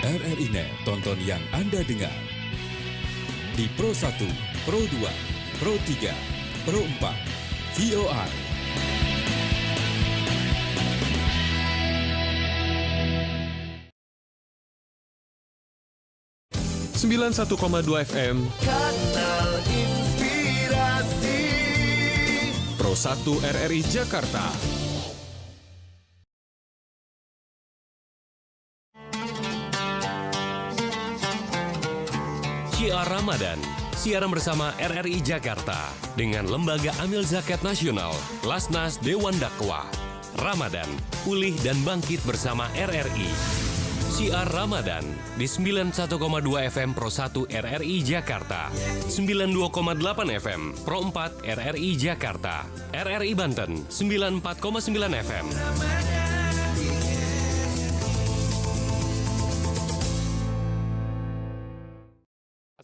RRI Net, tonton yang Anda dengar. Di Pro 1, Pro 2, Pro 3, Pro 4, VOI. 91,2 FM Kanal Inspirasi Pro 1 RRI Jakarta. Syiar Ramadan, siaran bersama RRI Jakarta dengan Lembaga Amil Zakat Nasional, Lasnas Dewan Dakwah. Ramadan, pulih dan bangkit bersama RRI. Syiar Ramadan di 91,2 FM Pro 1 RRI Jakarta, 92,8 FM Pro 4 RRI Jakarta, RRI Banten 94,9 FM.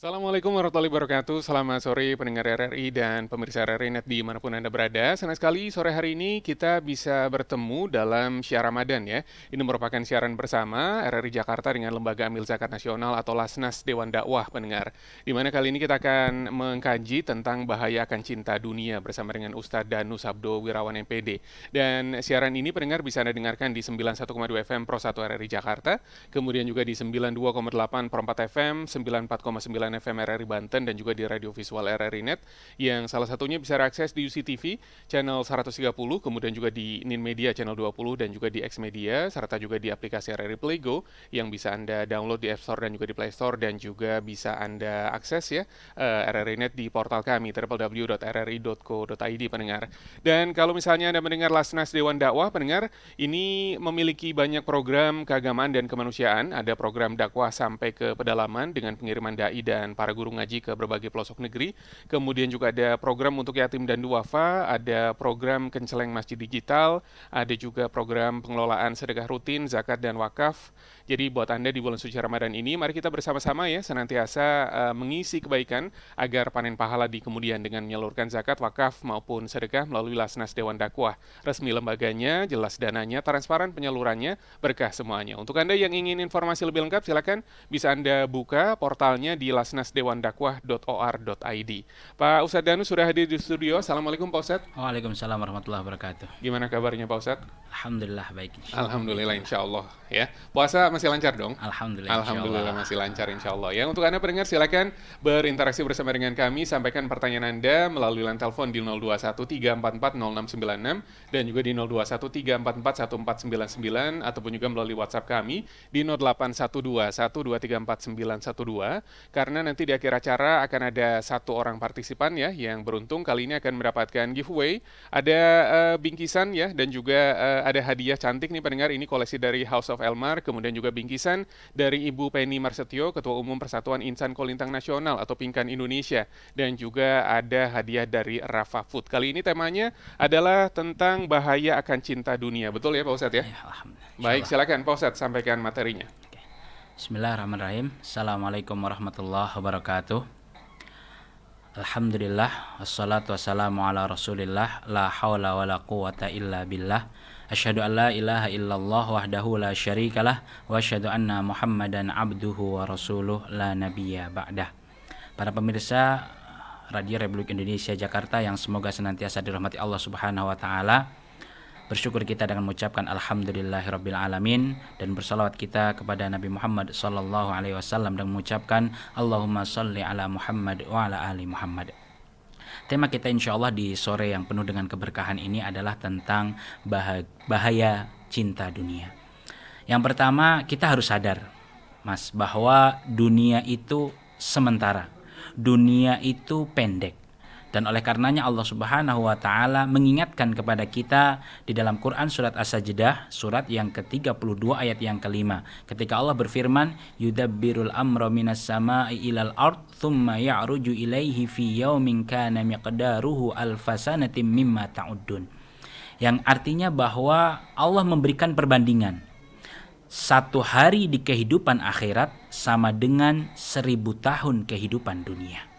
Assalamualaikum warahmatullahi wabarakatuh. Selamat sore pendengar RRI dan pemirsa RRI Net dimanapun Anda berada. Senang sekali sore hari ini kita bisa bertemu dalam Syiar Ramadan ya. Ini merupakan siaran bersama RRI Jakarta dengan Lembaga Amil Zakat Nasional atau Lasnas Dewan Dakwah pendengar. Di mana kali ini kita akan mengkaji tentang bahaya akan cinta dunia bersama dengan Ustadz Danu Sabdo Wirawan MPD. Dan siaran ini pendengar bisa Anda dengarkan di 91,2 FM Pro 1 RRI Jakarta, kemudian juga di 92,8 Pro 4 FM, 94,9 FM RRI Banten dan juga di radio visual RRI Net yang salah satunya bisa diakses di UCTV channel 130, kemudian juga di Nin Media channel 20 dan juga di X Media serta juga di aplikasi RRI Playgo yang bisa Anda download di App Store dan juga di Play Store dan juga bisa Anda akses ya RRI Net di portal kami www.rri.co.id pendengar. Dan kalau misalnya Anda mendengar Lasnas Dewan Dakwah pendengar, ini memiliki banyak program keagamaan dan kemanusiaan. Ada program dakwah sampai ke pedalaman dengan pengiriman dai dan para guru ngaji ke berbagai pelosok negeri. Kemudian juga ada program untuk yatim dan duafa, ada program kenceleng masjid digital, ada juga program pengelolaan sedekah rutin, zakat dan wakaf. Jadi buat Anda di bulan suci Ramadan ini, mari kita bersama-sama ya senantiasa mengisi kebaikan agar panen pahala di kemudian dengan menyalurkan zakat, wakaf maupun sedekah melalui Lasnas Dewan Dakwah. Resmi lembaganya, jelas dananya, transparan penyalurannya, berkah semuanya. Untuk Anda yang ingin informasi lebih lengkap, silakan bisa Anda buka portalnya di lasnasdewandakwah.or.id. Pak Ustadz Danu sudah hadir di studio. Assalamualaikum Pak Ustadz. Waalaikumsalam warahmatullahi wabarakatuh. Gimana kabarnya Pak Ustadz? Alhamdulillah baik. Alhamdulillah insya Allah ya. Puasa masih lancar dong? Alhamdulillah. Alhamdulillah masih lancar insya Allah ya. Untuk Anda pendengar silakan berinteraksi bersama dengan kami. Sampaikan pertanyaan Anda melalui line telepon di 0213440696 dan juga di 0213441499 ataupun juga melalui WhatsApp kami di 081212349912. Karena nanti di akhir acara akan ada satu orang partisipan ya yang beruntung kali ini akan mendapatkan giveaway. Ada bingkisan ya dan juga ada hadiah cantik nih pendengar. Ini koleksi dari House of Elmar, kemudian juga bingkisan dari Ibu Penny Marsetio, Ketua Umum Persatuan Insan Kolintang Nasional atau Pingkan Indonesia, dan juga ada hadiah dari Rafa Food. Kali ini temanya adalah tentang bahaya akan cinta dunia. Betul ya Pak Ustadz ya? Ya, alhamdulillah. Baik, silakan Pak Ustadz sampaikan materinya. Bismillahirrahmanirrahim. Assalamualaikum warahmatullahi wabarakatuh. Alhamdulillah, wassalatu wassalamu ala rasulillah, la hawla wa la quwata illa billah. Asyhadu an la ilaha illallah wahdahu la syarikalah wa asyhadu anna Muhammadan abduhu wa rasuluh la nabiyya ba'dah. Para pemirsa Radio Republik Indonesia Jakarta yang semoga senantiasa dirahmati Allah Subhanahu wa taala. Bersyukur kita dengan mengucapkan alhamdulillahirabbil alamin dan bersalawat kita kepada Nabi Muhammad sallallahu alaihi wasallam dan mengucapkan Allahumma shalli ala Muhammad wa ala ali Muhammad. Tema kita insyaallah di sore yang penuh dengan keberkahan ini adalah tentang bahaya cinta dunia. Yang pertama, kita harus sadar, Mas, bahwa dunia itu sementara. Dunia itu pendek. Dan oleh karenanya Allah Subhanahu wa taala mengingatkan kepada kita di dalam Quran surat As-Sajdah surat yang ke-32 ayat yang kelima, ketika Allah berfirman yudabbirul amra minas sama'i ilal ard thumma ya'ruju ilaihi fi yaumin kana miqdaruhu alfasanatin mimma ta'uddun. Yang artinya bahwa Allah memberikan perbandingan. Satu hari di kehidupan akhirat sama dengan 1000 tahun kehidupan dunia.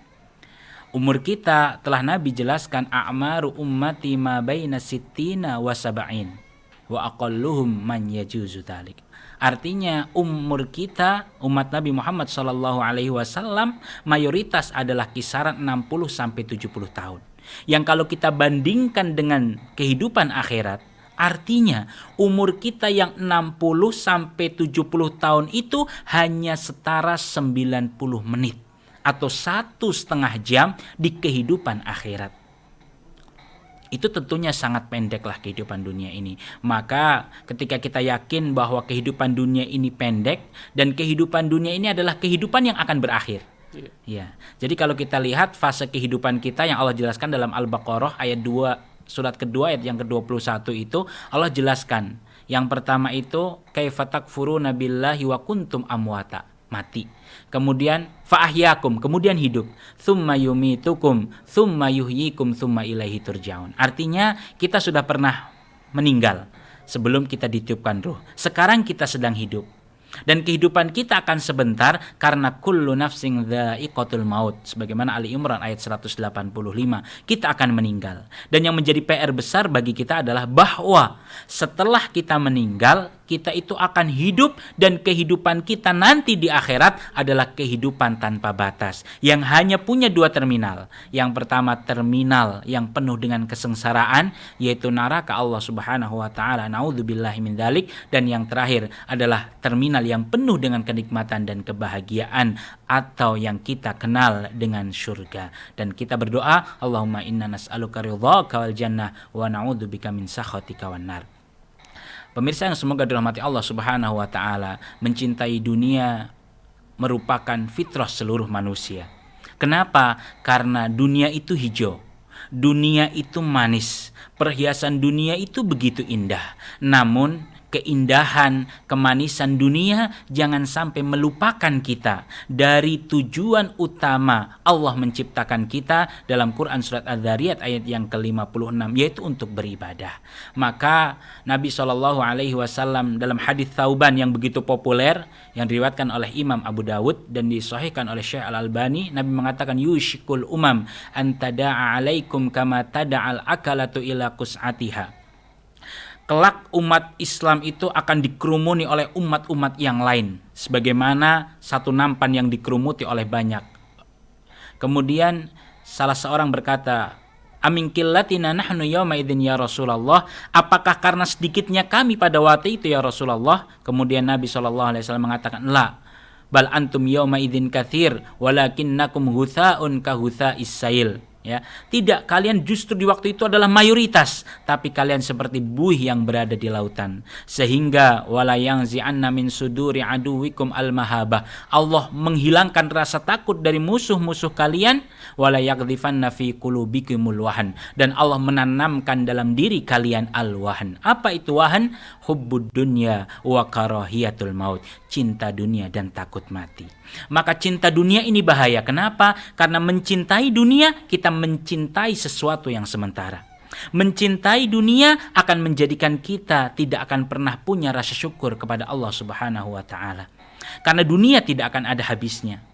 Umur kita telah Nabi jelaskan a'maru ummati ma baina sittina wa sab'in wa aqalluhum man yajuzu dzalik. Artinya umur kita, umat Nabi Muhammad SAW, mayoritas adalah kisaran 60 sampai 70 tahun. Yang kalau kita bandingkan dengan kehidupan akhirat, artinya umur kita yang 60 sampai 70 tahun itu hanya setara 90 menit atau 1,5 jam di kehidupan akhirat. Itu tentunya sangat pendeklah kehidupan dunia ini. Maka ketika kita yakin bahwa kehidupan dunia ini pendek dan kehidupan dunia ini adalah kehidupan yang akan berakhir. Ya. Jadi kalau kita lihat fase kehidupan kita yang Allah jelaskan dalam Al-Baqarah ayat 2 surat kedua ayat yang ke-21 itu Allah jelaskan. Yang pertama itu kaifa takfuruna billahi wa kuntum amwata, mati. Kemudian fa'ahyakum, kemudian hidup. Tsumma yumitukum, tsumma yuhyikum, tsumma ilaihi turja'un. Artinya kita sudah pernah meninggal sebelum kita ditiupkan ruh. Sekarang kita sedang hidup. Dan kehidupan kita akan sebentar karena kullu nafsin dha'iqatul maut. Sebagaimana Ali Imran ayat 185. Kita akan meninggal. Dan yang menjadi PR besar bagi kita adalah bahwa setelah kita meninggal, kita itu akan hidup dan kehidupan kita nanti di akhirat adalah kehidupan tanpa batas. Yang hanya punya 2 terminal. Yang pertama terminal yang penuh dengan kesengsaraan yaitu neraka Allah Subhanahu wa taala. Naudzubillahi min dzalik. Dan yang terakhir adalah terminal yang penuh dengan kenikmatan dan kebahagiaan atau yang kita kenal dengan surga. Dan kita berdoa, Allahumma inna nas'aluka ridhaka wal jannah wa na'udzubika min sakhatika wan nar. Pemirsa yang semoga dirahmati Allah Subhanahu wa taala, mencintai dunia merupakan fitrah seluruh manusia. Kenapa? Karena dunia itu hijau. Dunia itu manis. Perhiasan dunia itu begitu indah. Namun keindahan, kemanisan dunia jangan sampai melupakan kita dari tujuan utama Allah menciptakan kita dalam Quran surat Az-Zariyat ayat yang ke-56, yaitu untuk beribadah. Maka Nabi SAW dalam hadis Thauban yang begitu populer yang diriwayatkan oleh Imam Abu Dawud dan disahihkan oleh Syekh Al-Albani, Nabi mengatakan yushikul umam an tada'a alaikum kama tada'al akalatu ila qus'atiha. Kelak umat Islam itu akan dikerumuni oleh umat-umat yang lain sebagaimana satu nampan yang dikerumuti oleh banyak. Kemudian salah seorang berkata, amin qillatina nahnu yawma idzin ya Rasulullah, apakah karena sedikitnya kami pada waktu itu ya Rasulullah? Kemudian Nabi SAW mengatakan, la bal antum yawma idzin katsir walakinnakum hutsaun ka hutsa'is sail. Ya, tidak, kalian justru di waktu itu adalah mayoritas, tapi kalian seperti buih yang berada di lautan. Sehingga wala yangzi'anna min suduri aduwikum al-mahabah. Allah menghilangkan rasa takut dari musuh-musuh kalian, wala yaghdifanna fi qulubikumul wahan, dan Allah menanamkan dalam diri kalian al-wahan. Apa itu wahan? Hubbud dunya wa karahiyatul maut. Cinta dunia dan takut mati. Maka cinta dunia ini bahaya. Kenapa? Karena mencintai dunia, kita mencintai sesuatu yang sementara. Mencintai dunia akan menjadikan kita tidak akan pernah punya rasa syukur kepada Allah Subhanahu wa taala. Karena dunia tidak akan ada habisnya.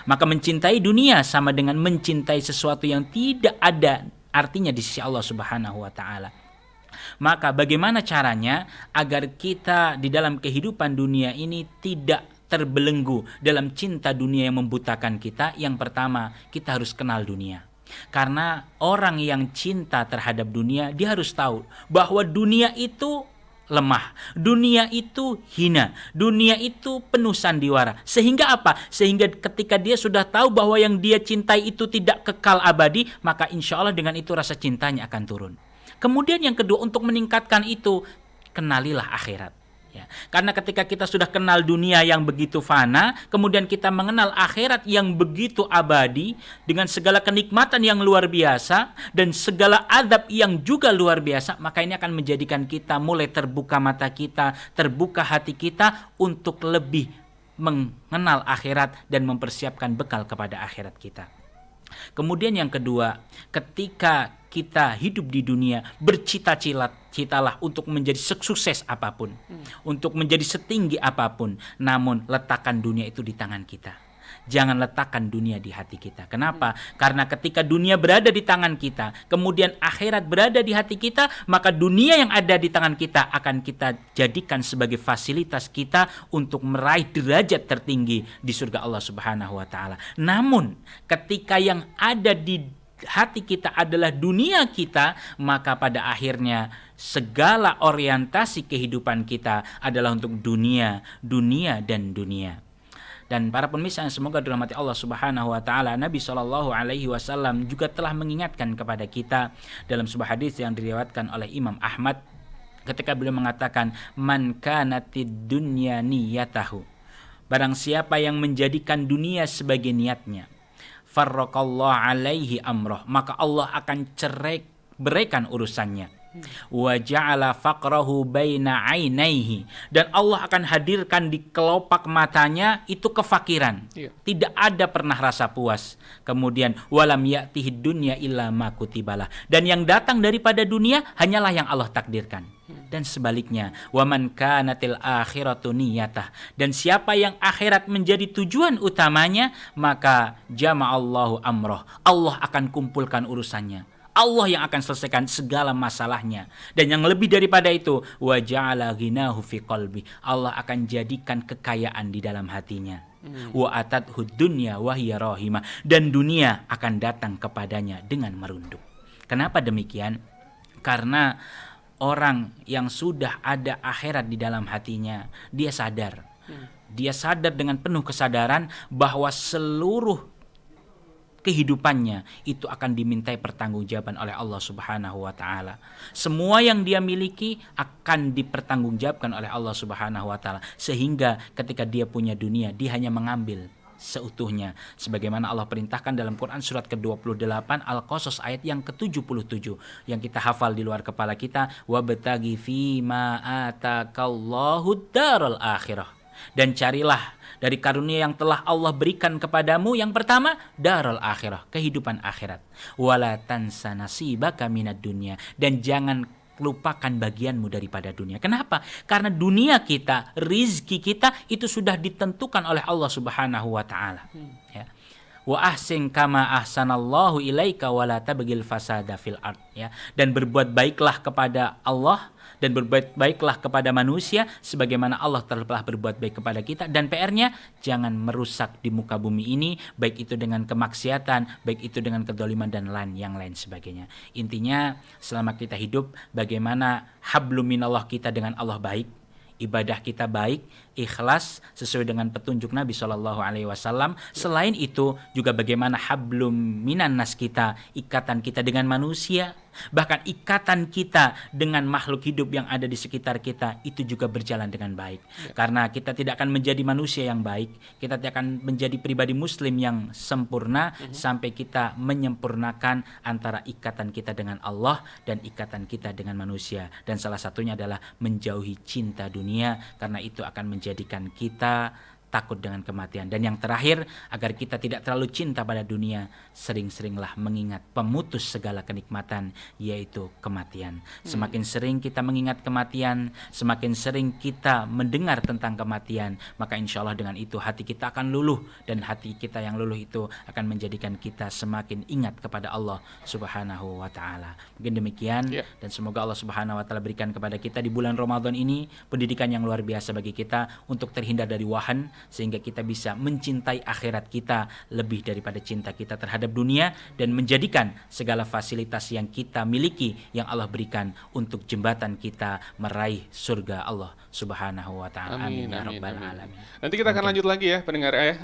Maka mencintai dunia sama dengan mencintai sesuatu yang tidak ada artinya di sisi Allah Subhanahu wa taala. Maka bagaimana caranya agar kita di dalam kehidupan dunia ini tidak terbelenggu dalam cinta dunia yang membutakan kita? Yang pertama, kita harus kenal dunia. Karena orang yang cinta terhadap dunia, dia harus tahu bahwa dunia itu lemah, dunia itu hina, dunia itu penuh sandiwara. Sehingga apa? Sehingga ketika dia sudah tahu bahwa yang dia cintai itu tidak kekal abadi, maka insya Allah dengan itu rasa cintanya akan turun. Kemudian yang kedua, untuk meningkatkan itu, kenalilah akhirat. Ya. Karena ketika kita sudah kenal dunia yang begitu fana, kemudian kita mengenal akhirat yang begitu abadi dengan segala kenikmatan yang luar biasa dan segala adab yang juga luar biasa, maka ini akan menjadikan kita mulai terbuka mata kita, terbuka hati kita untuk lebih mengenal akhirat dan mempersiapkan bekal kepada akhirat kita. Kemudian yang kedua, ketika kita hidup di dunia, bercita-citalah untuk menjadi sukses apapun, untuk menjadi setinggi apapun, namun letakkan dunia itu di tangan kita. Jangan letakkan dunia di hati kita. Kenapa? Karena ketika dunia berada di tangan kita, kemudian akhirat berada di hati kita, maka dunia yang ada di tangan kita akan kita jadikan sebagai fasilitas kita untuk meraih derajat tertinggi di surga Allah Subhanahu wa taala. Namun, ketika yang ada di hati kita adalah dunia kita, maka pada akhirnya segala orientasi kehidupan kita adalah untuk dunia, dunia dan dunia. Dan para pemirsa yang semoga dirahmati Allah Subhanahu wa taala, Nabi Shallallahu alaihi wasallam juga telah mengingatkan kepada kita dalam sebuah hadis yang diriwayatkan oleh Imam Ahmad ketika beliau mengatakan, man kanatid dunya niyatahu, barang siapa yang menjadikan dunia sebagai niatnya, farraqallahu alaihi amroh, maka Allah akan beraikan urusannya. Wa ja'ala faqrahu baina ainaihi, dan Allah akan hadirkan di kelopak matanya itu kefakiran. Tidak ada pernah rasa puas. Kemudian walam ya'tihi dunya illa ma kutibalah, dan yang datang daripada dunia hanyalah yang Allah takdirkan. Dan sebaliknya, waman kanatil akhiratu niyatah, dan siapa yang akhirat menjadi tujuan utamanya, maka jama'allahu amroh, Allah akan kumpulkan urusannya. Allah yang akan selesaikan segala masalahnya. Dan yang lebih daripada itu, wa ja'ala ghinahu fi qalbi, Allah akan jadikan kekayaan di dalam hatinya. Wa atathu dunya wa hiya rahimah, dan dunia akan datang kepadanya dengan merunduk. Kenapa demikian? Karena orang yang sudah ada akhirat di dalam hatinya, dia sadar. Dia sadar dengan penuh kesadaran bahwa seluruh kehidupannya itu akan dimintai pertanggungjawaban oleh Allah Subhanahu wa taala. Semua yang dia miliki akan dipertanggungjawabkan oleh Allah Subhanahu wa taala, sehingga ketika dia punya dunia, dia hanya mengambil seutuhnya, sebagaimana Allah perintahkan dalam Quran surat ke-28 Al-Qasas ayat yang ke-77 yang kita hafal di luar kepala kita, wabtaghi fima atakallahu daral akhirah, dan carilah dari karunia yang telah Allah berikan kepadamu, yang pertama darul akhirah, kehidupan akhirat. Wala tansa nasibaka minad dunya, dan jangan lupakan bagianmu daripada dunia. Kenapa? Karena dunia kita, rizki kita itu sudah ditentukan oleh Allah Subhanahu wa taala. Ya. Wa ahsin kama ahsanallahu ilaika wala tabghil fasada fil ard, ya. Dan berbuat baiklah kepada Allah dan berbuat baiklah kepada manusia sebagaimana Allah telah berbuat baik kepada kita, dan PR-nya jangan merusak di muka bumi ini, baik itu dengan kemaksiatan, baik itu dengan kedoliman dan yang lain sebagainya. Intinya selama kita hidup, bagaimana hablum minallah kita dengan Allah baik, ibadah kita baik, ikhlas sesuai dengan petunjuk Nabi SAW. Selain itu juga bagaimana hablum minan nas kita, ikatan kita dengan manusia, bahkan ikatan kita dengan makhluk hidup yang ada di sekitar kita itu juga berjalan dengan baik. Karena kita tidak akan menjadi manusia yang baik, kita tidak akan menjadi pribadi muslim yang sempurna sampai kita menyempurnakan antara ikatan kita dengan Allah dan ikatan kita dengan manusia. Dan salah satunya adalah menjauhi cinta dunia, karena itu akan menjadikan kita takut dengan kematian. Dan yang terakhir, agar kita tidak terlalu cinta pada dunia, sering-seringlah mengingat pemutus segala kenikmatan, yaitu kematian. Semakin sering kita mengingat kematian, semakin sering kita mendengar tentang kematian, maka insya Allah dengan itu hati kita akan luluh, dan hati kita yang luluh itu akan menjadikan kita semakin ingat kepada Allah Subhanahu wa ta'ala. Mungkin demikian, dan semoga Allah Subhanahu wa ta'ala berikan kepada kita di bulan Ramadan ini pendidikan yang luar biasa bagi kita untuk terhindar dari wahan, sehingga kita bisa mencintai akhirat kita lebih daripada cinta kita terhadap dunia, dan menjadikan segala fasilitas yang kita miliki, yang Allah berikan untuk jembatan kita meraih surga Allah Subhanahu wa ta'ala. Amin ya rabbal alamin. Nanti kita akan lanjut lagi ya pendengar ya,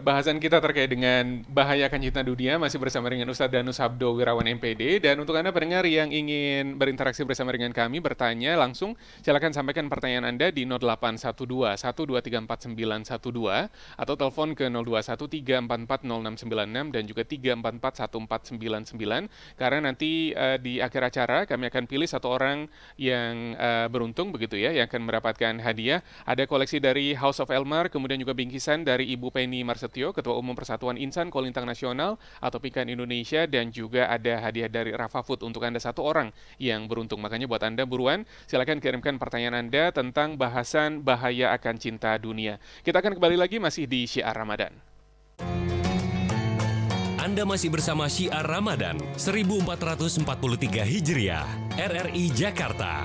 bahasan kita terkait dengan bahaya akan cinta dunia, masih bersama dengan Ustadz Danus Habdo Wirawan MPD. Dan untuk Anda pendengar yang ingin berinteraksi bersama dengan kami, bertanya langsung, silakan sampaikan pertanyaan Anda di 0812 1234 912 atau telepon ke 0213440696 dan juga 3441499, karena nanti di akhir acara kami akan pilih satu orang yang beruntung begitu ya, yang akan mendapatkan hadiah. Ada koleksi dari House of Elmar, kemudian juga bingkisan dari Ibu Penny Marsetio, Ketua Umum Persatuan Insan Kolintang Nasional atau Pikan Indonesia, dan juga ada hadiah dari Rafa Food untuk Anda satu orang yang beruntung. Makanya buat Anda buruan, silakan kirimkan pertanyaan Anda tentang bahasan bahaya akan cinta dunia. Kita akan kembali lagi masih di Syiar Ramadan. Anda masih bersama Syiar Ramadan 1443 Hijriah, RRI Jakarta.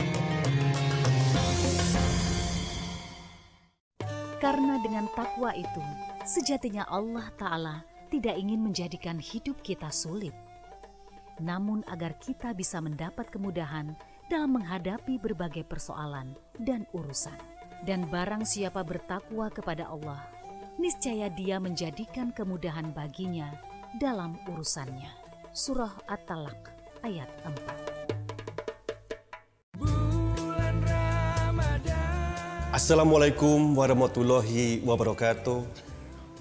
Karena dengan takwa itu, sejatinya Allah Ta'ala tidak ingin menjadikan hidup kita sulit. Namun agar kita bisa mendapat kemudahan dalam menghadapi berbagai persoalan dan urusan. Dan barang siapa bertakwa kepada Allah, niscaya Dia menjadikan kemudahan baginya dalam urusannya. Surah At-Talaq ayat 4. Assalamualaikum warahmatullahi wabarakatuh.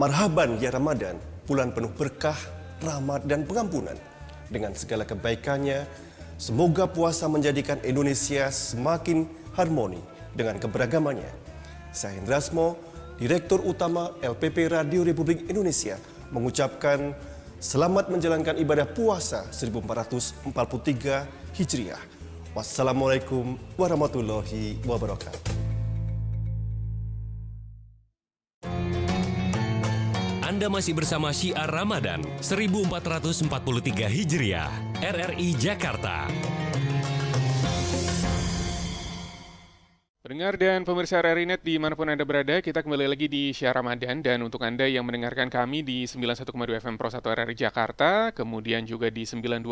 Marhaban ya Ramadan, bulan penuh berkah, rahmat dan pengampunan. Dengan segala kebaikannya, semoga puasa menjadikan Indonesia semakin harmoni dengan keberagamannya. Saya Hendrasmo, Direktur Utama LPP Radio Republik Indonesia, mengucapkan selamat menjalankan ibadah puasa 1443 Hijriah. Wassalamualaikum warahmatullahi wabarakatuh. Anda masih bersama Syiar Ramadan 1443 Hijriah, RRI Jakarta. Pendengar dan pemirsa RRI Net dimanapun Anda berada, kita kembali lagi di Syiar Ramadan. Dan untuk Anda yang mendengarkan kami di 91,2 FM Pro 1 RRI Jakarta, kemudian juga di 92,8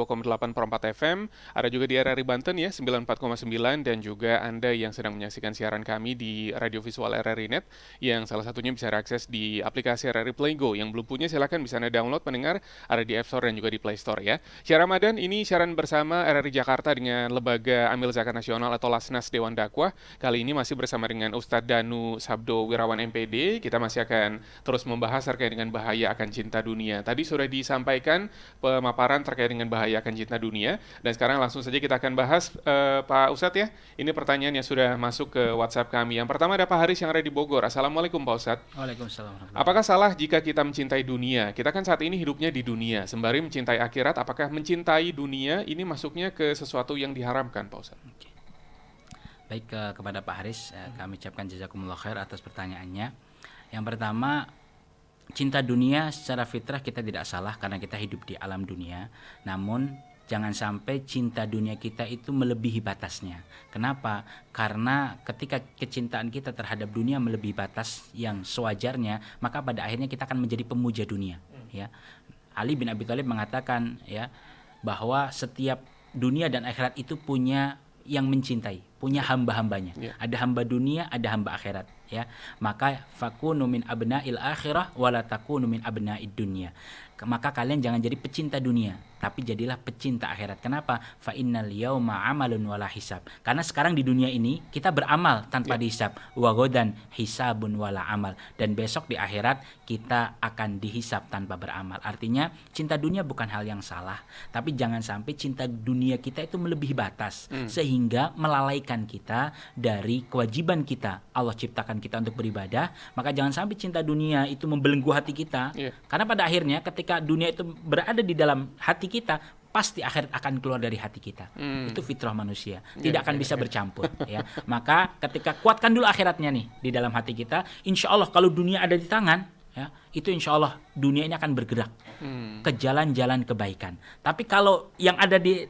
Pro 4 FM, ada juga di RRI Banten ya, 94,9, dan juga Anda yang sedang menyaksikan siaran kami di radio visual RRI Net, yang salah satunya bisa diakses di aplikasi RRI Play Go. Yang belum punya silakan bisa Anda download, pendengar, ada di App Store dan juga di Play Store ya. Syiar Ramadan ini siaran bersama RRI Jakarta dengan Lembaga Amil Zakat Nasional atau Lasnas Dewan Dakwah. Kali ini masih bersama dengan Ustadz Danu Sabdo Wirawan MPD. Kita masih akan terus membahas terkait dengan bahaya akan cinta dunia. Tadi sudah disampaikan pemaparan terkait dengan bahaya akan cinta dunia. Dan sekarang langsung saja kita akan bahas, Pak Ustadz ya. Ini pertanyaan yang sudah masuk ke WhatsApp kami. Yang pertama ada Pak Haris yang ada di Bogor. Assalamualaikum Pak Ustadz. Waalaikumsalam. Apakah salah jika kita mencintai dunia? Kita kan saat ini hidupnya di dunia. Sembari mencintai akhirat, apakah mencintai dunia ini masuknya ke sesuatu yang diharamkan Pak Ustadz? Baik, kepada Pak Haris, kami ucapkan jazakumullah khair atas pertanyaannya. Yang pertama, cinta dunia secara fitrah kita tidak salah karena kita hidup di alam dunia. Namun jangan sampai cinta dunia kita itu melebihi batasnya. Kenapa? Karena ketika kecintaan kita terhadap dunia melebihi batas yang sewajarnya, maka pada akhirnya kita akan menjadi pemuja dunia. Ya, Ali bin Abi Thalib mengatakan ya bahwa setiap dunia dan akhirat itu punya yang mencintai, punya hamba-hambanya. Ada hamba dunia, ada hamba akhirat. Ya, maka fakunu min abna'il akhirah wala takunu min abna'id dunya. Maka kalian jangan jadi pecinta dunia, tapi jadilah pecinta akhirat. Kenapa? Fa innal yauma amalun wala hisab. Karena sekarang di dunia ini kita beramal tanpa dihisab. Wa ghadan hisabun wala amal. Dan besok di akhirat kita akan dihisab tanpa beramal. Artinya cinta dunia bukan hal yang salah, tapi jangan sampai cinta dunia kita itu melebihi batas sehingga melalaikan kita dari kewajiban kita. Allah ciptakan kita untuk beribadah, maka jangan sampai cinta dunia itu membelenggu hati kita. Karena pada akhirnya ketika dunia itu berada di dalam hati kita, pasti akhirat akan keluar dari hati kita. Itu fitrah manusia, tidak akan bisa bercampur. Ya, maka ketika kuatkan dulu akhiratnya nih di dalam hati kita, insya Allah kalau dunia ada di tangan, ya, itu insya Allah dunia ini akan bergerak ke jalan-jalan kebaikan. Tapi kalau yang ada di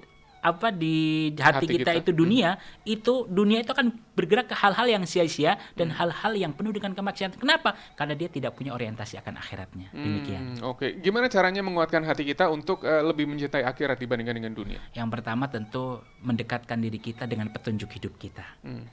hati kita itu dunia itu akan bergerak ke hal-hal yang sia-sia dan hal-hal yang penuh dengan kemaksiatan. Kenapa? Karena dia tidak punya orientasi akan akhiratnya. Demikian. Oke. Gimana caranya menguatkan hati kita untuk lebih mencintai akhirat dibandingkan dengan dunia? Yang pertama tentu mendekatkan diri kita dengan petunjuk hidup kita.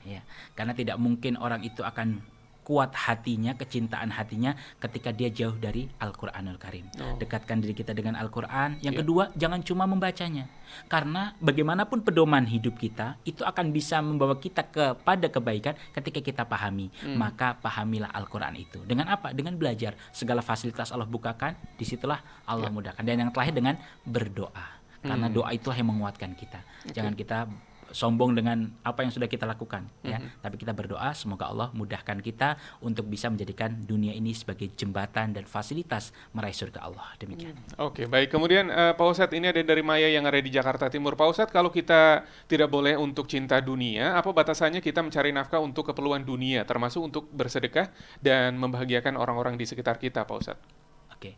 Ya. Karena tidak mungkin orang itu akan kuat hatinya, kecintaan hatinya ketika dia jauh dari Al-Quranul Karim. Dekatkan diri kita dengan Al-Quran. Yang kedua, jangan cuma membacanya. Karena bagaimanapun pedoman hidup kita, itu akan bisa membawa kita kepada kebaikan ketika kita pahami. Maka pahamilah Al-Quran itu. Dengan apa? Dengan belajar. Segala fasilitas Allah bukakan, disitulah Allah mudahkan. Dan yang terakhir dengan berdoa. Karena doa itulah yang menguatkan kita. Jangan kita sombong dengan apa yang sudah kita lakukan, ya. Tapi kita berdoa semoga Allah mudahkan kita untuk bisa menjadikan dunia ini sebagai jembatan dan fasilitas meraih surga Allah. Demikian. Oke, baik. Kemudian Pak Ustadz, ini ada dari Maya yang ada di Jakarta Timur. Pak Ustadz, kalau kita tidak boleh untuk cinta dunia, apa batasannya kita mencari nafkah untuk keperluan dunia, termasuk untuk bersedekah dan membahagiakan orang-orang di sekitar kita, Pak Ustadz? Oke.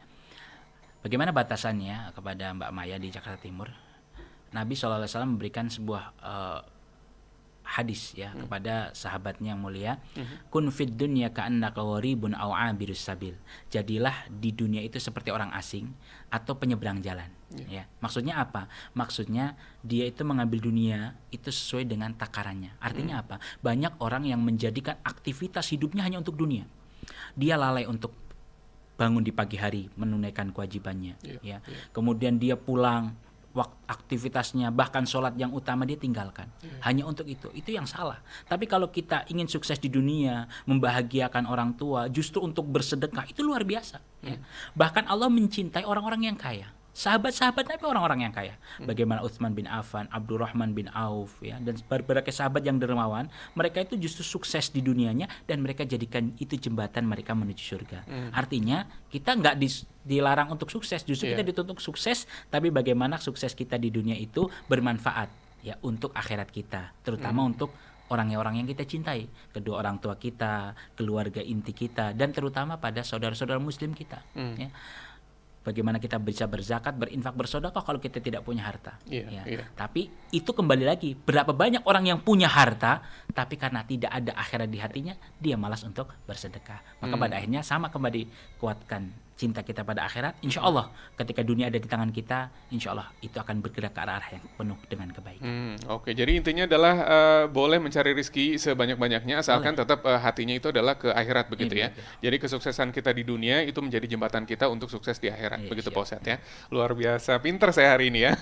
Bagaimana batasannya kepada Mbak Maya di Jakarta Timur? Nabi SAW memberikan sebuah hadis ya kepada sahabatnya yang mulia, kun fid dunya ka'annaka gharibun aw 'abirus sabil. Jadilah di dunia itu seperti orang asing atau penyeberang jalan. Ya. Maksudnya apa? Maksudnya dia itu mengambil dunia itu sesuai dengan takarannya. Artinya apa? Banyak orang yang menjadikan aktivitas hidupnya hanya untuk dunia. Dia lalai untuk bangun di pagi hari menunaikan kewajibannya. Ya. Kemudian dia pulang, aktivitasnya bahkan sholat yang utama dia tinggalkan hanya untuk itu yang salah. Tapi kalau kita ingin sukses di dunia, membahagiakan orang tua, justru untuk bersedekah, itu luar biasa ya. Bahkan Allah mencintai orang-orang yang kaya. Sahabat-sahabat Nabi orang-orang yang kaya. Bagaimana Utsman bin Affan, Abdurrahman bin Auf ya, dan berbagai sahabat yang dermawan, mereka itu justru sukses di dunianya dan mereka jadikan itu jembatan mereka menuju surga. Artinya kita nggak dilarang untuk sukses, justru kita dituntut sukses, tapi bagaimana sukses kita di dunia itu bermanfaat ya untuk akhirat kita, terutama untuk orang-orang yang kita cintai, kedua orang tua kita, keluarga inti kita, dan terutama pada saudara-saudara muslim kita ya. Bagaimana kita bisa berzakat, berinfak, bersedekah kalau kita tidak punya harta. Tapi itu kembali lagi, berapa banyak orang yang punya harta, tapi karena tidak ada akhirat di hatinya, dia malas untuk bersedekah. Maka pada akhirnya sama kembali kuatkan cinta kita pada akhirat. Insya Allah ketika dunia ada di tangan kita, insya Allah itu akan bergerak ke arah yang penuh dengan kebaikan. Oke, jadi intinya adalah boleh mencari rezeki sebanyak-banyaknya asalkan tetap hatinya itu adalah ke akhirat begitu ya. Jadi kesuksesan kita di dunia itu menjadi jembatan kita untuk sukses di akhirat. Begitu Pak Ustadz ya. Luar biasa, pinter saya hari ini ya.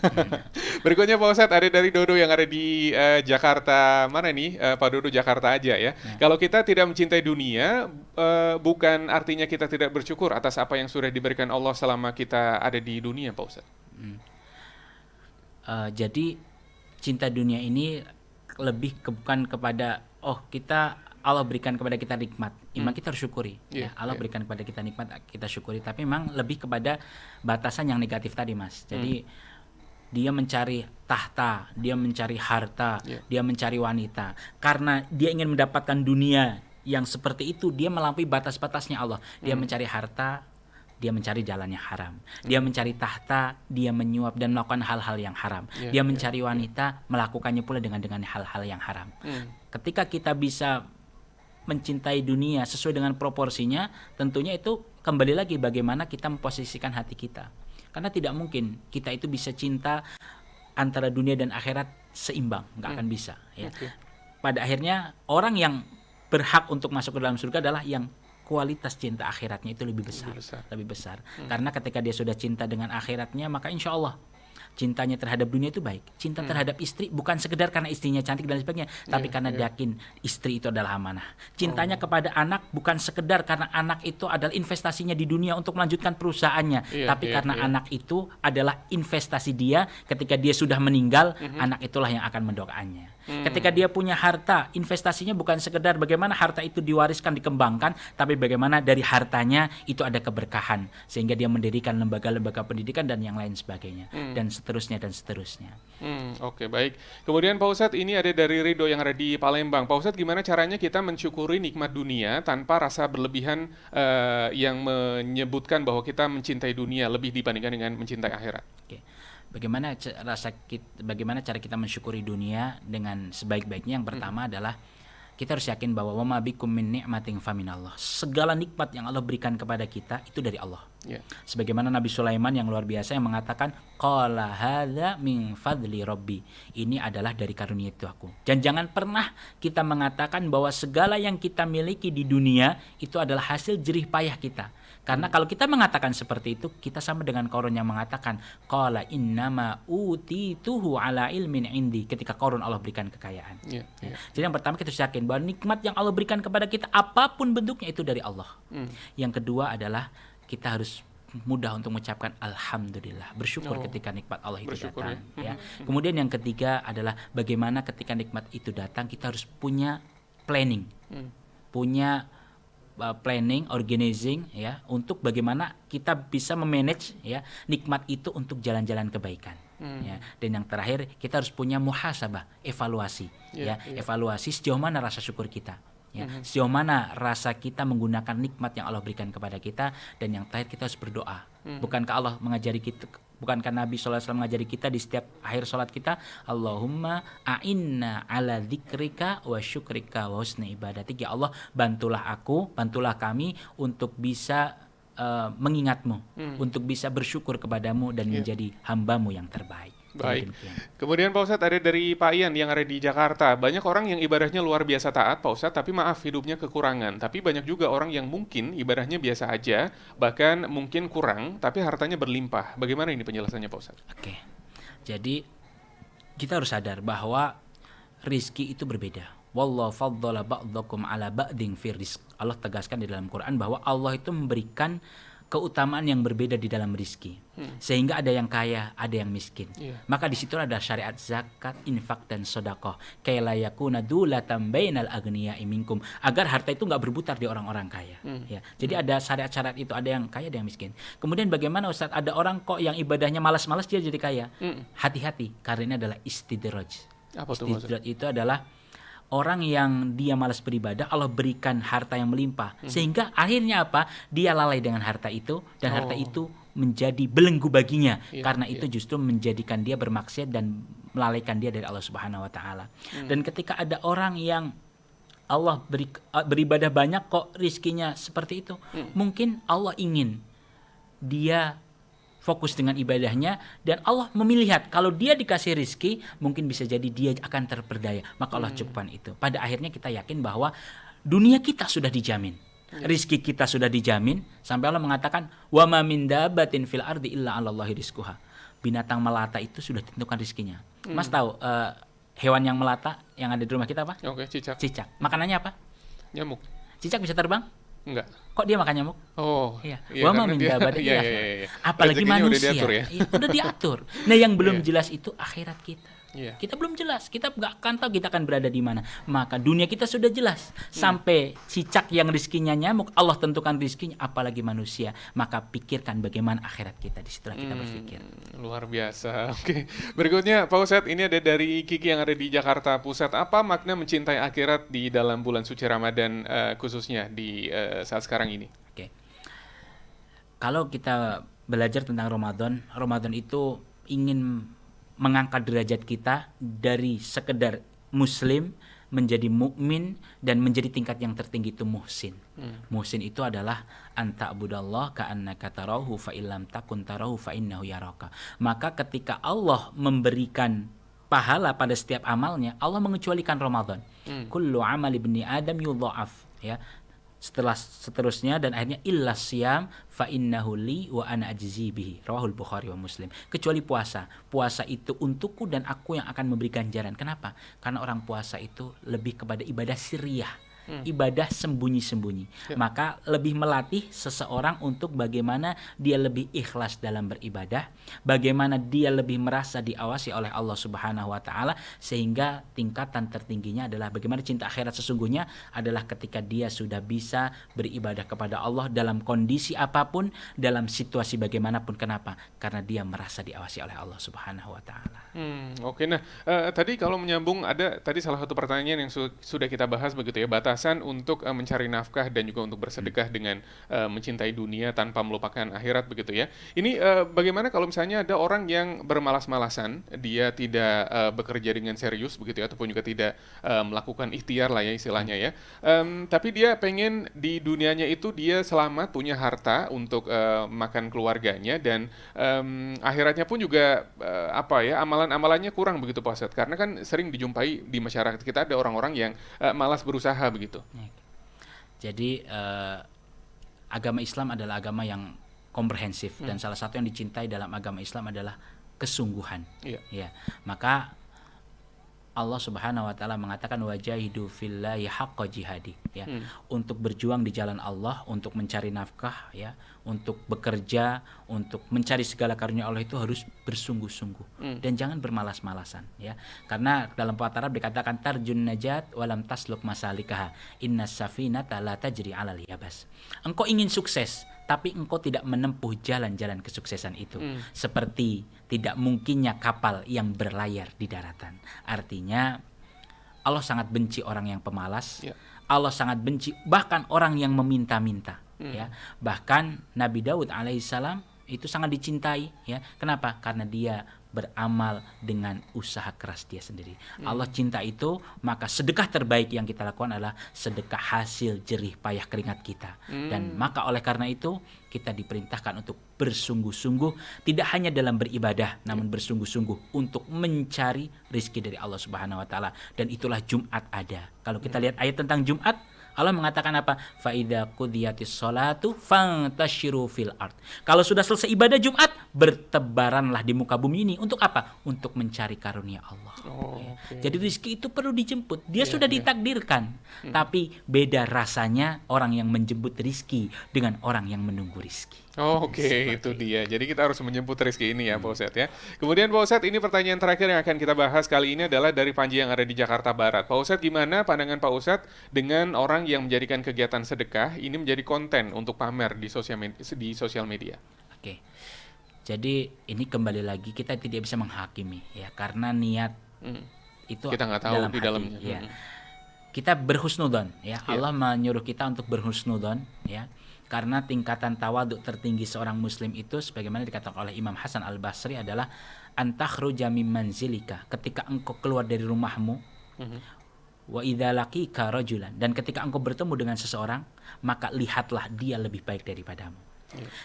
Berikutnya Pak Ustadz ada dari Dodo yang ada di Jakarta. Mana nih? Pak Dodo Jakarta aja ya. Kalau kita tidak mencintai dunia, bukan artinya kita tidak bersyukur atas apa yang sudah diberikan Allah selama kita ada di dunia, Pak Ustadz. Jadi cinta dunia ini lebih bukan kepada kita Allah berikan kepada kita nikmat, kita harus syukuri. Allah berikan kepada kita nikmat, kita syukuri. Tapi memang lebih kepada batasan yang negatif tadi, Mas. Jadi dia mencari tahta, dia mencari harta, dia mencari wanita. Karena dia ingin mendapatkan dunia yang seperti itu, dia melampaui batas-batasnya Allah. Dia mencari harta, dia mencari jalan yang haram. Dia mencari tahta, dia menyuap dan melakukan hal-hal yang haram. Dia mencari wanita, melakukannya pula dengan hal-hal yang haram. Ketika kita bisa mencintai dunia sesuai dengan proporsinya, tentunya itu kembali lagi bagaimana kita memposisikan hati kita. Karena tidak mungkin kita itu bisa cinta antara dunia dan akhirat seimbang, nggak akan bisa. Ya. Pada akhirnya orang yang berhak untuk masuk ke dalam surga adalah yang kualitas cinta akhiratnya itu lebih besar. Karena ketika dia sudah cinta dengan akhiratnya, maka insya Allah cintanya terhadap dunia itu baik. Cinta terhadap istri bukan sekedar karena istrinya cantik dan sebagainya, tapi karena yakin istri itu adalah amanah. Cintanya kepada anak bukan sekedar karena anak itu adalah investasinya di dunia untuk melanjutkan perusahaannya, tapi karena anak itu adalah investasi dia ketika dia sudah meninggal, anak itulah yang akan mendoakannya. Ketika dia punya harta, investasinya bukan sekedar bagaimana harta itu diwariskan, dikembangkan, tapi bagaimana dari hartanya itu ada keberkahan sehingga dia mendirikan lembaga-lembaga pendidikan dan yang lain sebagainya, dan seterusnya. Oke, baik. Kemudian Pak Ustadz, ini ada dari Ridho yang ada di Palembang. Pak Ustadz, gimana caranya kita mensyukuri nikmat dunia tanpa rasa berlebihan yang menyebutkan bahwa kita mencintai dunia lebih dibandingkan dengan mencintai akhirat? Bagaimana cara kita mensyukuri dunia dengan sebaik-baiknya? Yang pertama adalah kita harus yakin bahwa wa ma bikum min ni'matin faminallah. Segala nikmat yang Allah berikan kepada kita itu dari Allah. Sebagaimana Nabi Sulaiman yang luar biasa yang mengatakan qala hadza min fadli rabbi. Ini adalah dari karunia itu aku. Dan jangan pernah kita mengatakan bahwa segala yang kita miliki di dunia itu adalah hasil jerih payah kita. Karena kalau kita mengatakan seperti itu, kita sama dengan Qarun yang mengatakan qala innama utituhu ala ilmin indi, ketika Qarun Allah berikan kekayaan. Jadi yang pertama kita harus yakin bahwa nikmat yang Allah berikan kepada kita apapun bentuknya itu dari Allah. Yang kedua adalah kita harus mudah untuk mengucapkan alhamdulillah, bersyukur ketika nikmat Allah itu datang. Kemudian yang ketiga adalah bagaimana ketika nikmat itu datang kita harus punya planning, organizing ya, untuk bagaimana kita bisa memanage ya nikmat itu untuk jalan-jalan kebaikan. Dan yang terakhir kita harus punya muhasabah, evaluasi. Evaluasi sejauh mana rasa syukur kita. Ya, sejauh mana rasa kita menggunakan nikmat yang Allah berikan kepada kita, dan yang terakhir kita harus berdoa. Bukankah Allah mengajari kita, bukankah Nabi SAW mengajari kita di setiap akhir sholat kita, Allahumma a'inna ala dzikrika wa syukrika wa husni ibadatik. Ya Allah, bantulah aku, bantulah kami untuk bisa mengingatmu, untuk bisa bersyukur kepadamu dan menjadi hambamu yang terbaik. Baik. Demikian. Kemudian Pak Ustadz, ada dari Pak Ian yang ada di Jakarta. Banyak orang yang ibadahnya luar biasa taat Pak Ustadz, tapi maaf hidupnya kekurangan. Tapi banyak juga orang yang mungkin ibadahnya biasa aja, bahkan mungkin kurang, tapi hartanya berlimpah. Bagaimana ini penjelasannya Pak Ustadz? Oke. Jadi kita harus sadar bahwa rizki itu berbeda. Wallahu faddala ba'dakum ala ba'din fir rizq. Allah tegaskan di dalam Quran bahwa Allah itu memberikan keutamaan yang berbeda di dalam rizki, sehingga ada yang kaya, ada yang miskin. Maka di situ ada syariat zakat, infak dan sedekah. Kaila yakuna dulatan bainal agniya'i minkum, agar harta itu nggak berputar di orang-orang kaya. Ya, jadi ada syariat-syariat itu, ada yang kaya, ada yang miskin. Kemudian bagaimana Ustaz? Ada orang kok yang ibadahnya malas-malas dia jadi kaya. Hati-hati, karena ini adalah istidraj. Apa tuh maksudnya? Istidraj itu adalah orang yang dia malas beribadah, Allah berikan harta yang melimpah, sehingga akhirnya apa? Dia lalai dengan harta itu, dan harta itu menjadi belenggu baginya. Karena itu justru menjadikan dia bermaksiat dan melalaikan dia dari Allah Subhanahu wa taala. Dan ketika ada orang yang Allah beribadah banyak kok rizkinya seperti itu, mungkin Allah ingin dia fokus dengan ibadahnya, dan Allah memilihat kalau dia dikasih rizki, mungkin bisa jadi dia akan terperdaya, maka Allah cukupkan itu. Pada akhirnya kita yakin bahwa dunia kita sudah dijamin, rizki kita sudah dijamin, sampai Allah mengatakan wa ma min dabbatin fil ardi illa 'alallahi rizquha. Binatang melata itu sudah ditentukan rizkinya. Mas tahu hewan yang melata yang ada di rumah kita apa? Oke, cicak. Cicak. Makanannya apa? Nyamuk. Cicak bisa terbang? Enggak. Kok dia makan nyamuk? Oh. Iya. Iya, Wa ma karena min dia- dabbatin iya, illa iya, fil iya, iya. Apalagi Rezekinya udah manusia. diatur ya? Iya, udah diatur. Nah, yang belum Iya. jelas itu akhirat kita. Iya. Kita belum jelas, kita nggak akan tahu kita akan berada di mana. Maka dunia kita sudah jelas. Sampai cicak yang rizkinya nyamuk, Allah tentukan rizkinya, apalagi manusia. Maka pikirkan bagaimana akhirat kita. Disitulah kita berpikir. Luar biasa. Oke. Berikutnya Pak Ustadz, ini ada dari Kiki yang ada di Jakarta Pusat. Apa makna mencintai akhirat di dalam bulan suci Ramadan, khususnya di saat sekarang ini? Oke. Kalau kita belajar tentang Ramadan, Ramadan itu ingin mengangkat derajat kita dari sekedar muslim menjadi mukmin dan menjadi tingkat yang tertinggi itu muhsin. Muhsin itu adalah anta'budallah ka'annaka tarahu fa illam takun tarahu fa innahu yaraka. Maka ketika Allah memberikan pahala pada setiap amalnya, Allah mengecualikan Ramadan. Kullu amal ibni Adam yudha'af, ya. Seterusnya dan akhirnya illa siyam fa innahu li wa ana ajzi bihi, rawahul Bukhari wa Muslim. Kecuali puasa. Puasa itu untukku dan aku yang akan memberi ganjaran. Kenapa? Karena orang puasa itu lebih kepada ibadah sirriyah, ibadah sembunyi-sembunyi. Maka lebih melatih seseorang untuk bagaimana dia lebih ikhlas dalam beribadah, bagaimana dia lebih merasa diawasi oleh Allah Subhanahu wa taala, sehingga tingkatan tertingginya adalah bagaimana cinta akhirat sesungguhnya adalah ketika dia sudah bisa beribadah kepada Allah dalam kondisi apapun, dalam situasi bagaimanapun. Kenapa? Karena dia merasa diawasi oleh Allah Subhanahu wa taala. Oke. Nah, tadi kalau menyambung, ada tadi salah satu pertanyaan yang sudah kita bahas begitu ya, batasan untuk mencari nafkah dan juga untuk bersedekah dengan mencintai dunia tanpa melupakan akhirat begitu ya. Ini bagaimana kalau misalnya ada orang yang bermalas-malasan, dia tidak bekerja dengan serius begitu ya, ataupun juga tidak melakukan ikhtiar lah ya istilahnya ya. Tapi dia pengen di dunianya itu dia selamat, punya harta untuk makan keluarganya, dan akhiratnya pun juga amalan-amalannya kurang begitu Pak Ustadz. Karena kan sering dijumpai di masyarakat kita ada orang-orang yang malas berusaha begitu. Jadi agama Islam adalah agama yang komprehensif, dan salah satu yang dicintai dalam agama Islam adalah kesungguhan. Ya, maka Allah Subhanahu wa taala mengatakan wajahidu fillahi haqqa jihadi, ya. Untuk berjuang di jalan Allah, untuk mencari nafkah, ya, untuk bekerja, untuk mencari segala karunia Allah itu harus bersungguh-sungguh dan jangan bermalas-malasan, ya. Karena dalam bahasa Arab dikatakan tarjun najat walam tasluk masalikaha, innas safinata la tajri 'alal yabas. Engkau ingin sukses, tapi engkau tidak menempuh jalan-jalan kesuksesan itu. Seperti tidak mungkinnya kapal yang berlayar di daratan. Artinya Allah sangat benci orang yang pemalas. Ya. Allah sangat benci bahkan orang yang meminta-minta. Ya, bahkan Nabi Daud alaihissalam itu sangat dicintai. Ya, kenapa? Karena dia beramal dengan usaha keras dia sendiri. Allah cinta itu, maka sedekah terbaik yang kita lakukan adalah sedekah hasil jerih payah keringat kita. Dan maka oleh karena itu kita diperintahkan untuk bersungguh-sungguh, tidak hanya dalam beribadah, namun bersungguh-sungguh untuk mencari rizki dari Allah Subhanahu Wa Taala. Dan itulah Jumat ada. Kalau kita lihat ayat tentang Jumat, Allah mengatakan apa? Fa idza qudiyatis sholatu fantashiru fil ard. Kalau sudah selesai ibadah Jumat, bertebaranlah di muka bumi ini. Untuk apa? Untuk mencari karunia Allah. Okay. Jadi rezeki itu perlu dijemput. Dia sudah ditakdirkan. Tapi beda rasanya orang yang menjemput rezeki dengan orang yang menunggu rezeki. Oke, itu dia. Jadi kita harus menjemput rezeki ini ya, Pak Ustadz ya. Kemudian Pak Ustadz, ini pertanyaan terakhir yang akan kita bahas kali ini adalah dari Panji yang ada di Jakarta Barat. Pak Ustadz, gimana pandangan Pak Ustadz dengan orang yang menjadikan kegiatan sedekah ini menjadi konten untuk pamer di sosial media? Oke. Jadi ini kembali lagi kita tidak bisa menghakimi ya, karena niat itu kita nggak tahu dalam di hati, dalamnya. ya. Kita berhusnudzon ya. Allah menyuruh kita untuk berhusnudzon ya. Karena tingkatan tawaduk tertinggi seorang muslim itu sebagaimana dikatakan oleh Imam Hasan Al-Basri adalah antakhruja min manzilika, ketika engkau keluar dari rumahmu, wa idza laqika rajulan, dan ketika engkau bertemu dengan seseorang, maka lihatlah dia lebih baik daripadamu.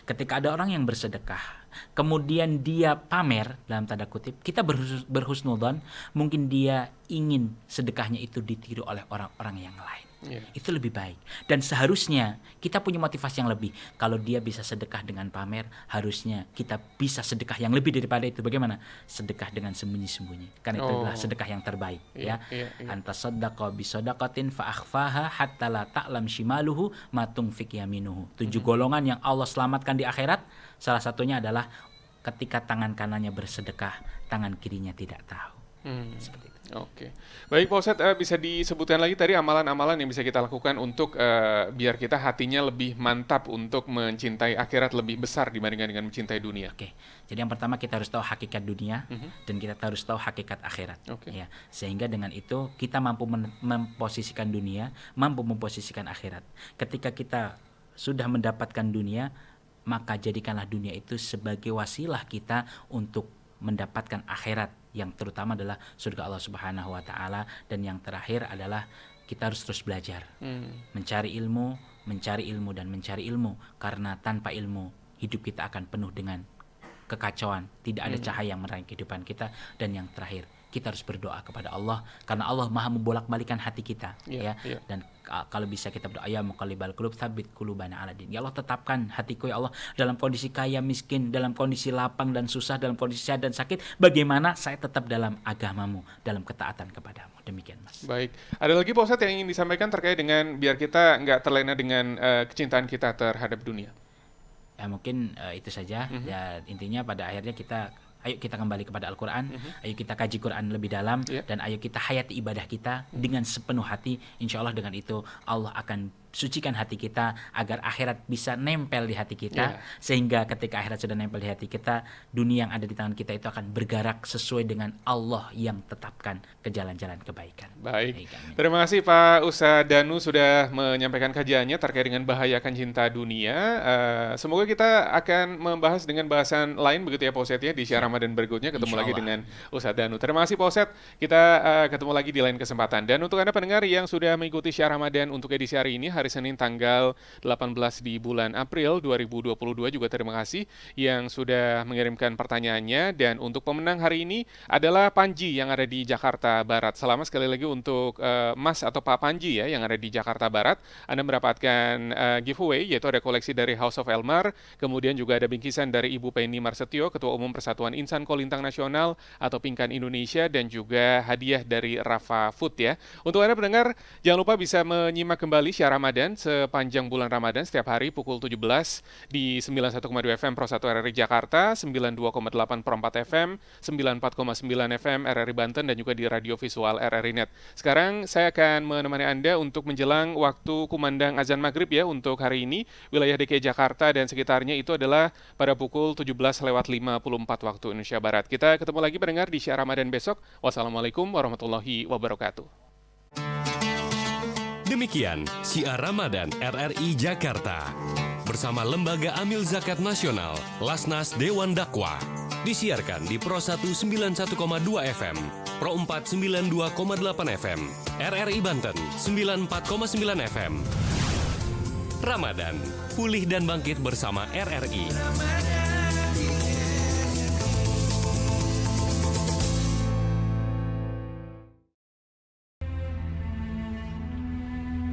Ketika ada orang yang bersedekah, kemudian dia pamer dalam tanda kutip, kita berhusnudzon, mungkin dia ingin sedekahnya itu ditiru oleh orang-orang yang lain. Itu lebih baik. Dan seharusnya kita punya motivasi yang lebih. Kalau dia bisa sedekah dengan pamer, harusnya kita bisa sedekah yang lebih daripada itu. Bagaimana? Sedekah dengan sembunyi-sembunyi. Karena itu adalah sedekah yang terbaik. Anta saddaqa bi sadaqatin fa akhfaha hatta la ta'lam shimaluhu ma tunfiq yaminuhu. 7 golongan yang Allah selamatkan di akhirat, salah satunya adalah ketika tangan kanannya bersedekah, tangan kirinya tidak tahu. Seperti itu. Oke, baik Pak Ustadz, bisa disebutkan lagi tadi amalan-amalan yang bisa kita lakukan untuk biar kita hatinya lebih mantap untuk mencintai akhirat lebih besar dibandingkan dengan mencintai dunia. Oke, jadi yang pertama kita harus tahu hakikat dunia dan kita harus tahu hakikat akhirat. Ya, sehingga dengan itu kita mampu memposisikan dunia, mampu memposisikan akhirat. Ketika kita sudah mendapatkan dunia, maka jadikanlah dunia itu sebagai wasilah kita untuk mendapatkan akhirat, yang terutama adalah surga Allah Subhanahu Wa Taala. Dan yang terakhir adalah kita harus terus belajar, mencari ilmu, dan mencari ilmu, karena tanpa ilmu hidup kita akan penuh dengan kekacauan, tidak ada cahaya yang menerangi kehidupan kita. Dan yang terakhir, kita harus berdoa kepada Allah, karena Allah Maha membolak-balikan hati kita. Dan kalau bisa kita berdoa, ya muqallibal qulub tsabbit qulubana ala din. Ya Allah, tetapkan hatiku ya Allah, dalam kondisi kaya miskin, dalam kondisi lapang dan susah, dalam kondisi sehat dan sakit, bagaimana saya tetap dalam agamamu, dalam ketaatan kepadamu. Demikian Mas. Baik, ada lagi Pak Ustadz yang ingin disampaikan terkait dengan biar kita nggak terlena dengan kecintaan kita terhadap dunia? Ya mungkin itu saja. Ya intinya pada akhirnya ayo kita kembali kepada Al-Quran, ayo kita kaji Quran lebih dalam, dan ayo kita hayati ibadah kita dengan sepenuh hati. Insya Allah dengan itu Allah akan sucikan hati kita agar akhirat bisa nempel di hati kita, sehingga ketika akhirat sudah nempel di hati kita, dunia yang ada di tangan kita itu akan bergerak sesuai dengan Allah yang tetapkan ke jalan-jalan kebaikan. Baik, terima kasih Pak Ustadz Danu sudah menyampaikan kajiannya terkait dengan bahaya akan cinta dunia. Semoga kita akan membahas dengan bahasan lain begitu ya Pak Ustadz ya, di Syiar Ramadan berikutnya ketemu lagi dengan Ustadz Danu. Terima kasih Pak Ustadz, kita ketemu lagi di lain kesempatan. Dan untuk Anda pendengar yang sudah mengikuti Syiar Ramadan untuk edisi hari ini, hari Senin tanggal 18 di bulan April 2022, juga terima kasih yang sudah mengirimkan pertanyaannya. Dan untuk pemenang hari ini adalah Panji yang ada di Jakarta Barat. Selamat sekali lagi untuk Mas atau Pak Panji ya yang ada di Jakarta Barat. Anda mendapatkan giveaway, yaitu ada koleksi dari House of Elmar, kemudian juga ada bingkisan dari Ibu Penny Marsetio, Ketua Umum Persatuan Insan Kolintang Nasional atau Pingkan Indonesia, dan juga hadiah dari Rafa Food ya. Untuk Anda pendengar, jangan lupa bisa menyimak kembali Syiar Ramadan sepanjang bulan Ramadan setiap hari pukul 17 di 91,2 FM Pro 1 RRI Jakarta, 92,8 Pro 4 FM, 94,9 FM RRI Banten, dan juga di radio visual RRI Net. Sekarang saya akan menemani Anda untuk menjelang waktu kumandang azan maghrib ya untuk hari ini. Wilayah DKI Jakarta dan sekitarnya itu adalah pada pukul 17:54 waktu Indonesia Barat. Kita ketemu lagi pendengar di Syiar Ramadan besok. Wassalamualaikum warahmatullahi wabarakatuh. Demikian Syiar Ramadan RRI Jakarta. Bersama Lembaga Amil Zakat Nasional, Lasnas Dewan Dakwah. Disiarkan di Pro 1 91,2 FM, Pro 4 92,8 FM, RRI Banten 94,9 FM. Ramadan, pulih dan bangkit bersama RRI.